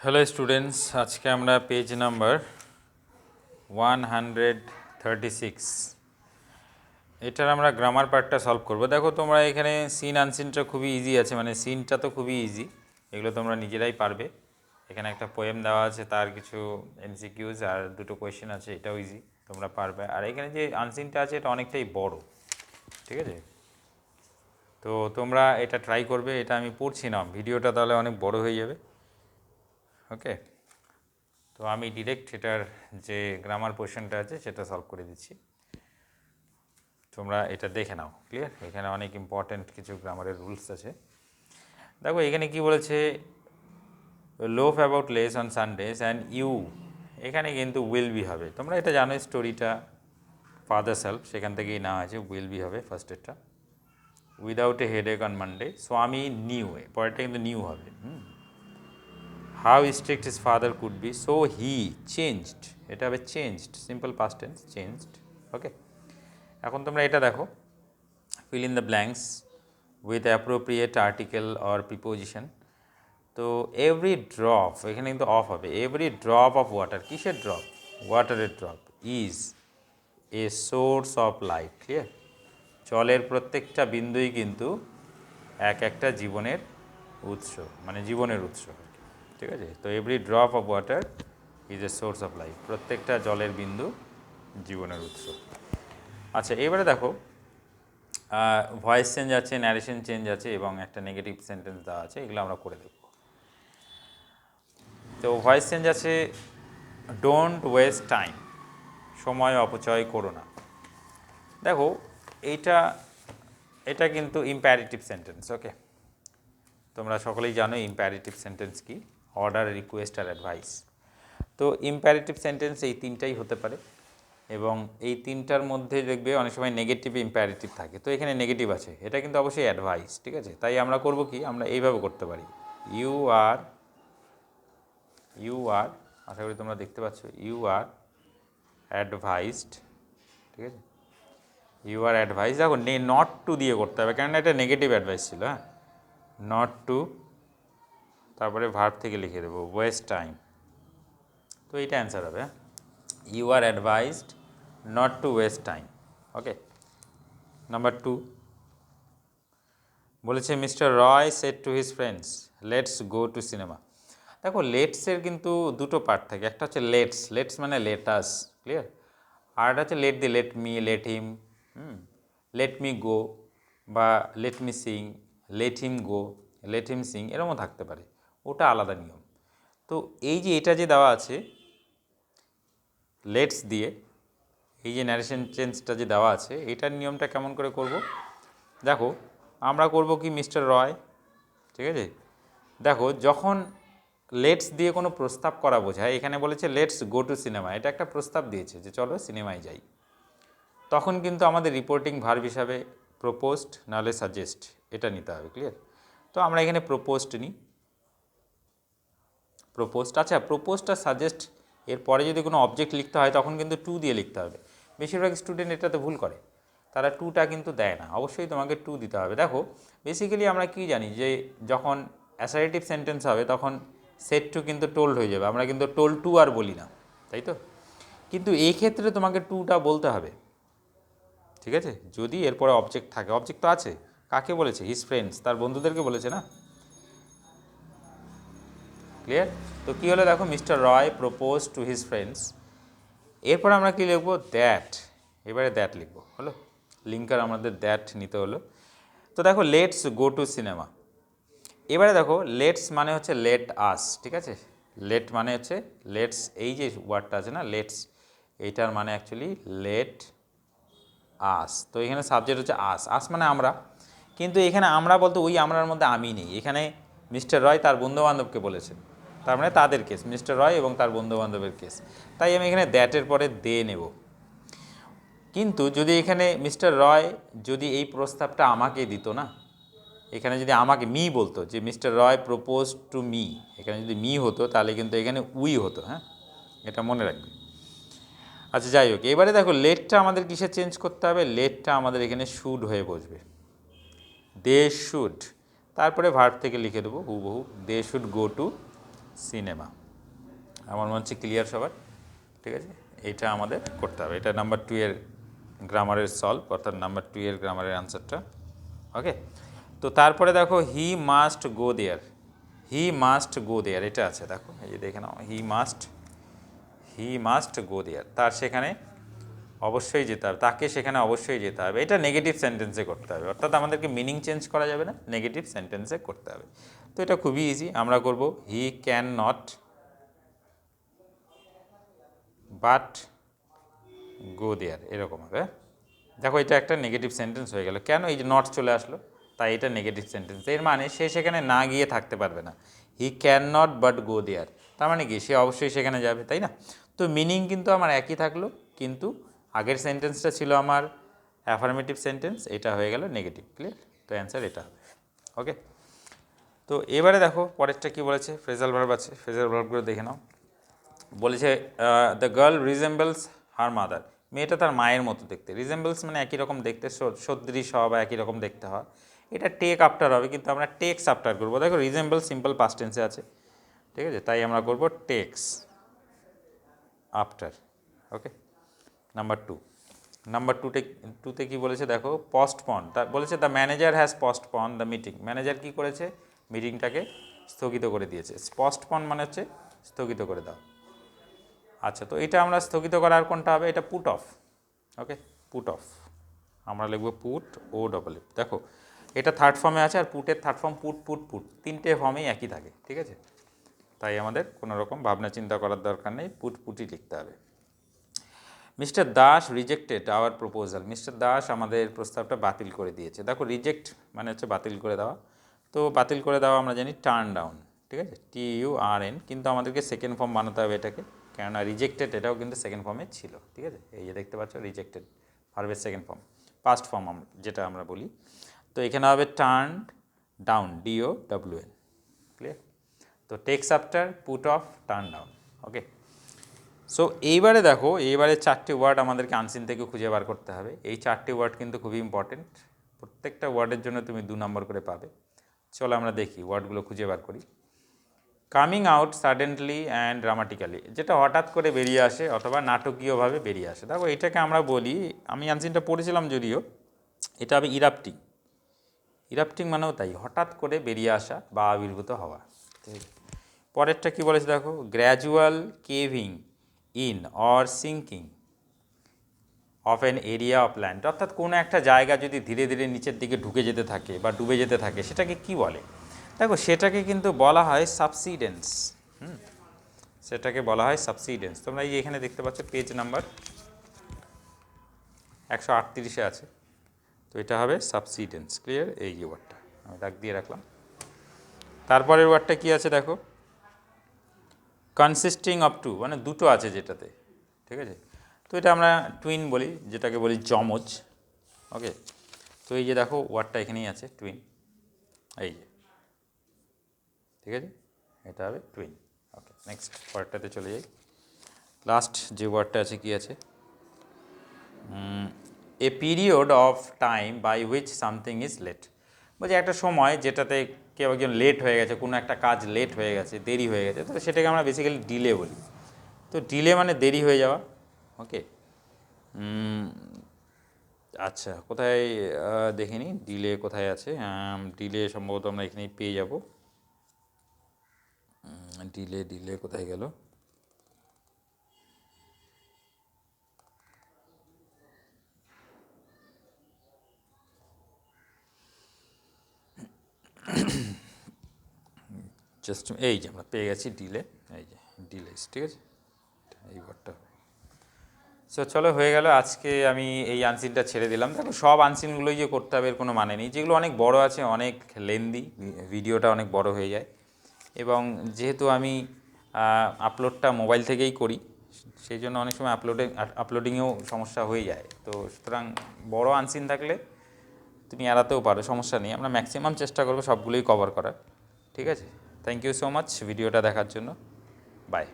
Hello students, আজকে আমরা page number 136 এটার আমরা গ্রামার পার্টটা সলভ করব। দেখো তোমরা এখানে সিন আনসিনটা খুবই ইজি আছে, মানে সিনটা তো খুবই ইজি, এগুলো তোমরা নিজেরাই পারবে। এখানে একটা পোয়েম দেওয়া আছে, তার কিছু এমসিকিউজ আর দুটো কোয়েশ্চেন আছে, এটাও ইজি, তোমরা পারবে। আর এখানে যে আনসিনটা আছে এটা অনেকটাই বড়, ঠিক আছে? তো তোমরা এটা ট্রাই করবে। এটা আমি পড়ছি না, ভিডিওটা তাহলে অনেক বড় হয়ে যাবে। ওকে, তো আমি ডিরেক্ট এটার যে গ্রামার পোর্শনটা আছে সেটা সলভ করে দিচ্ছি, তোমরা এটা দেখে নাও। ক্লিয়ার? এখানে অনেক ইম্পর্ট্যান্ট কিছু গ্রামারের রুলস আছে। দেখো এখানে কি বলেছে, love about less on Sundays and you, এখানে কিন্তু উইল বি হবে। তোমরা এটা জানো, স্টোরিটা ফাদার সেলফ সেখান থেকেই না আছে, উইল বি হবে ফার্স্টেরটা। Without a headache on Monday, স্বামী নিউ, পরেরটা কিন্তু নিউ হবে। How strict his father could be, so he changed, এটা হবে changed, simple past tense, changed. Okay, এখন তোমরা এটা দেখো, fill in the blanks with appropriate article or preposition. তো এভরি ড্রপ, এখানে কিন্তু অফ হবে, এভরি ড্রপ অফ ওয়াটার, কিসের ড্রপ? ওয়াটারের drop, is a source of life. Clear? জলের প্রত্যেকটা বিন্দুই কিন্তু এক একটা জীবনের উৎস, মানে জীবনের উৎস, ঠিক আছে? তো every drop of water is a source of life, প্রত্যেকটা জলের বিন্দু জীবনের উৎস। আচ্ছা, এবারে দেখো ভয়েস চেঞ্জ আছে, ন্যারেশন চেঞ্জ আছে এবং একটা নেগেটিভ সেন্টেন্স দেওয়া আছে, এগুলো আমরা করে দেব। তো ভয়েস চেঞ্জ আছে, ডোন্ট ওয়েস্ট টাইম, সময় অপচয় করো না। দেখো এটা কিন্তু ইম্প্যারেটিভ সেন্টেন্স। ওকে, তোমরা সকলেই জানো ইম্প্যারেটিভ সেন্টেন্স কি, অর্ডার, রিকোয়েস্ট আর অ্যাডভাইস। তো ইম্প্যারেটিভ সেন্টেন্স এই তিনটাই হতে পারে এবং এই তিনটার মধ্যে দেখবে অনেক সময় নেগেটিভ ইম্প্যারেটিভ থাকে। তো এখানে নেগেটিভ আছে, এটা কিন্তু অবশ্যই অ্যাডভাইস, ঠিক আছে? তাই আমরা করব কি, আমরা এইভাবে করতে পারি, ইউ আর, আশা করি তোমরা দেখতে পাচ্ছ, ইউ আর অ্যাডভাইসড, ঠিক আছে? ইউ আর অ্যাডভাইস, দেখো নট টু দিয়ে করতে হবে, কেননা এটা নেগেটিভ অ্যাডভাইস ছিল। হ্যাঁ, নট টু, তারপরে ভার্ব থেকে লিখে দেবো ওয়েস্ট টাইম। তো এইটা অ্যান্সার হবে। You are advised not to waste time. Okay, number 2 বলেছে Mister Roy said to his friends let's go to cinema. দেখো লেটসের কিন্তু দুটো পার্ট থাকে, একটা হচ্ছে লেটস মানে লেটাস, ক্লিয়ার? আর একটা হচ্ছে let the, let me, let him, let me go, বা let me sing, let him go, let him sing, এরকমও থাকতে পারে, ওটা আলাদা নিয়ম। তো এই যে এটা যে দেওয়া আছে লেটস দিয়ে, এই যে ন্যারেশন চেঞ্জটা যে দেওয়া আছে, এটার নিয়মটা কেমন করে করব? দেখো আমরা করব কি, মিস্টার রয়, ঠিক আছে? দেখো যখন লেটস দিয়ে কোনো প্রস্তাব করা বোঝায়, এখানে বলেছে লেটস গো টু সিনেমা, এটা একটা প্রস্তাব দিয়েছে যে চলো সিনেমায় যাই, তখন কিন্তু আমাদের রিপোর্টিং ভার্ব হিসাবে প্রপোজড নাহলে সাজেস্ট, এটা নিতে হবে। ক্লিয়ার? তো আমরা এখানে প্রপোজড নিই, প্রপোজড। আচ্ছা, প্রপোজড আর সাজেস্ট এরপরে যদি কোনো অবজেক্ট লিখতে হয় তখন কিন্তু টু দিয়ে লিখতে হবে। বেশিরভাগ স্টুডেন্ট এটাতে ভুল করে, তারা টুটা কিন্তু দেয় না, অবশ্যই তোমাকে টু দিতে হবে। দেখো বেসিক্যালি আমরা কি জানি যে যখন অ্যাসারেটিভ সেন্টেন্স হবে তখন সেট টু কিন্তু টোল্ড হয়ে যাবে, আমরা কিন্তু টোল্ড টু আর বলি না, তাই তো? কিন্তু এই ক্ষেত্রে তোমাকে টুটা বলতে হবে, ঠিক আছে? যদি এরপরে অবজেক্ট থাকে, অবজেক্ট তো আছে, কাকে বলেছে? হিজ ফ্রেন্ডস, তার বন্ধুদেরকে বলেছে না। ক্লিয়ার? তো কী হলো দেখো, mister Roy propose to his friends, এরপর আমরা কী লিখবো? দ্যাট, এবারে দ্যাট লিখবো, হলো লিঙ্কার আমাদের দ্যাট নিতে হলো। তো দেখো লেটস গো টু সিনেমা, এবারে দেখো লেটস মানে হচ্ছে লেট আস, ঠিক আছে? লেট মানে হচ্ছে লেটস, এই যে ওয়ার্ডটা আছে না লেটস, এইটার মানে অ্যাকচুয়ালি লেট আস। তো এখানে সাবজেক্ট হচ্ছে আস মানে আমরা, কিন্তু এখানে আমরা বলতে ওই আমরার মধ্যে আমি নেই, এখানে মিস্টার রয় তার বন্ধুবান্ধবকে বলেছেন, তার মানে তাদের কেস, মিস্টার রয় এবং তার বন্ধুবান্ধবের কেস, তাই আমি এখানে দ্যাটের পরে দে নেব। কিন্তু যদি এখানে মিস্টার রয় যদি এই প্রস্তাবটা আমাকে দিত না, এখানে যদি আমাকে মি বলতো যে mister Roy propose to me, এখানে যদি মি হতো তাহলে কিন্তু এখানে উই হতো। হ্যাঁ, এটা মনে রাখবে। আচ্ছা যাই হোক, এবারে দেখো লেটটা আমাদের কিসে চেঞ্জ করতে হবে? লেটটা আমাদের এখানে শুড হয়ে বসবে, দে শুড, তারপরে ভার্ব থেকে লিখে দেবো হুবহু, they should go to cinema. আমার মনে হচ্ছে ক্লিয়ার সবার, ঠিক আছে? এইটা আমাদের করতে হবে, এটা নাম্বার 2 এর গ্রামারের সলভ, অর্থাৎ নাম্বার 2 এর গ্রামারের আনসারটা। ওকে, তো তারপরে দেখো he must go there, he must go দেয়ার, এটা আছে দেখো, এই যে দেখে নাও, হি মাস্ট গো দেয়ার, তার সেখানে অবশ্যই যেতে হবে, তাকে সেখানে অবশ্যই যেতে হবে। এটা নেগেটিভ সেন্টেন্সে করতে হবে, অর্থাৎ আমাদেরকে মিনিং চেঞ্জ করা যাবে না, নেগেটিভ সেন্টেন্সে করতে হবে। তো এটা খুবই ইজি, আমরা করব he can not but go there, এরকম হবে। দেখো এটা একটা নেগেটিভ সেন্টেন্স হয়ে গেল, কেন? এই যে নট চলে আসলো, তাই এটা নেগেটিভ সেন্টেন্স। এর মানে সে সেখানে না গিয়ে থাকতে পারবে না, he can not but go there, তার মানে কি সে অবশ্যই সেখানে যাবে, তাই না? তো মিনিং কিন্তু আমার একই থাকলো, কিন্তু আগের সেন্টেন্সটা ছিল আমার অ্যাফার্মেটিভ সেন্টেন্স, এটা হয়ে গেল নেগেটিভ। ক্লিয়ার? তো অ্যান্সার এটা হবে। ওকে, তো এবারে দেখো পরেরটা কি বলেছে, ফ্রেজাল ভার্ব আছে, ফ্রেজাল ভার্বগুলো দেখে নাও। বলেছে the girl resembles her mother, মেয়েটা তার মায়ের মতো দেখতে। রিজেম্বলস মানে একই রকম দেখতে, সদৃশ হওয়া বা একই রকম দেখতে হওয়া। এটা টেক আফটার হবে, কিন্তু আমরা টেক্স আফটার করবো। দেখো রিজেম্বল সিম্পল পাস্ট টেন্সে আছে, ঠিক আছে? তাই আমরা করব takes after. Okay, number 2, number 2তে কী বলেছে দেখো, পোস্টপন, তা বলেছে the manager has postpone the meeting, manager কী করেছে, মিটিংটাকে স্থগিত করে দিয়েছে। পোস্টপন মানে হচ্ছে স্থগিত করে দাও। আচ্ছা, তো এটা আমরা স্থগিত করার কোনটা হবে, এটা পুট অফ। ওকে, পুট অফ, আমরা লিখব পুট ও ডবল এফ। দেখো এটা থার্ড ফর্মে আছে, আর পুটের third form put put put, তিনটে ফর্মেই একই থাকে, ঠিক আছে? তাই আমাদের কোনো রকম ভাবনা চিন্তা করার দরকার নেই, পুট পুটই লিখতে হবে। Mister Das rejected our proposal, Mister Das আমাদের প্রস্তাবটা বাতিল করে দিয়েছে। দেখো রিজেক্ট মানে হচ্ছে বাতিল করে দেওয়া, তো বাতিল করে দেওয়া আমরা জানি টার্ন ডাউন, ঠিক আছে? TURN, কিন্তু আমাদেরকে সেকেন্ড ফর্ম বানাতে হবে এটাকে, কেননা রিজেক্টেড এটাও কিন্তু সেকেন্ড ফর্মে ছিল, ঠিক আছে? এই যে দেখতে পাচ্ছ রিজেক্টেড ভার্বের সেকেন্ড ফর্ম, পাস্ট ফর্ম যেটা আমরা বলি। তো এখানে হবে টার্ন ডাউন, DOWN। ক্লিয়ার? তো takes after, put off, turn down. Okay, so এইবারে দেখো, এইবারে 4টি ওয়ার্ড আমাদেরকে আনসিন থেকে খুঁজে বার করতে হবে। এই 4টি ওয়ার্ড কিন্তু খুবই ইম্পর্টেন্ট, প্রত্যেকটা ওয়ার্ডের জন্য তুমি 2 নম্বর করে পাবে। চলো আমরা দেখি ওয়ার্ডগুলো খুঁজে বার করি। Coming out suddenly and dramatically, যেটা হঠাৎ করে বেরিয়ে আসে অথবা নাটকীয়ভাবে বেরিয়ে আসে। দেখো এটাকে আমরা বলি, আমি আনসিনটা পড়েছিলাম যদিও, এটা হবে ইরাপ্টিং। ইরাপ্টিং মানেও তাই, হঠাৎ করে বেরিয়ে আসা বা আবির্ভূত হওয়া। পরেরটা কি বলেছে দেখো, gradual caving in or sinking of an area of land, অর্থাৎ কোনো একটা জায়গা যদি ধীরে ধীরে নিচের দিকে ঢুকে যেতে থাকে বা ডুবে যেতে থাকে, সেটাকে কি বলে? দেখো সেটাকে কিন্তু বলা হয় সাবসিডেন্স। সেটাকে বলা হয় সাবসিডেন্স। তোমরা এই এখানে দেখতে পাচ্ছ পেজ নাম্বার 138-এ আছে, তো এটা হবে সাবসিডেন্স। ক্লিয়ার? এই যে ওয়ার্ডটা আমি দাগ দিয়ে রাখলাম। তারপরের ওয়ার্ডটা কি আছে দেখো, কনসিস্টিং অফ টু, মানে দুটো আছে যেটাতে, ঠিক আছে? তো এটা আমরা টুইন বলি, যেটাকে বলি যমজ। ওকে, তো এই যে দেখো ওয়ার্ডটা এখানেই আছে, টুইন, এই যে, ঠিক আছে? এটা হবে টুইন। ওকে, নেক্সট ওয়ার্ডটাতে চলে যাই। লাস্ট যে ওয়ার্ডটা আছে কি আছে, a period of time by which something is late, বলছে একটা সময় যেটাতে কেউ একজন লেট হয়ে গেছে, কোনো একটা কাজ লেট হয়ে গেছে, দেরি হয়ে গেছে, তো সেটাকে আমরা বেসিক্যালি ডিলে বলি। তো ডিলে মানে দেরি হয়ে যাওয়া। ওকে, আচ্ছা কোথায় দেখিনি ডিলে কোথায় আছে, ডিলে সম্ভবত আমরা এখানেই পেয়ে যাব। ডিলে ডিলে কোথায় গেল, জাস্ট এই যে আমরা পেয়ে গেছি ডিলে, এই যে ডিলেস, ঠিক আছে? এই ওয়ার্ডটা। সো চলো হয়ে গেল, আজকে আমি এই আনসিনটা ছেড়ে দিলাম। দেখো সব আনসিনগুলোই যে করতে হবে এর কোনো মানে নেই, যেগুলো অনেক বড় আছে, অনেক লেন্দি, ভিডিওটা অনেক বড় হয়ে যায়, এবং যেহেতু আমি আপলোডটা মোবাইল থেকেই করি, সেই জন্য অনেক সময় আপলোডিংয়েও সমস্যা হয়ে যায়। তো সুতরাং বড় আনসিন থাকলে তুমি এড়াতেও পারো, সমস্যা নেই। আমরা ম্যাক্সিমাম চেষ্টা করবো সবগুলোই কভার করার, ঠিক আছে? থ্যাংক ইউ সো মাচ ভিডিওটা দেখার জন্য, বাই।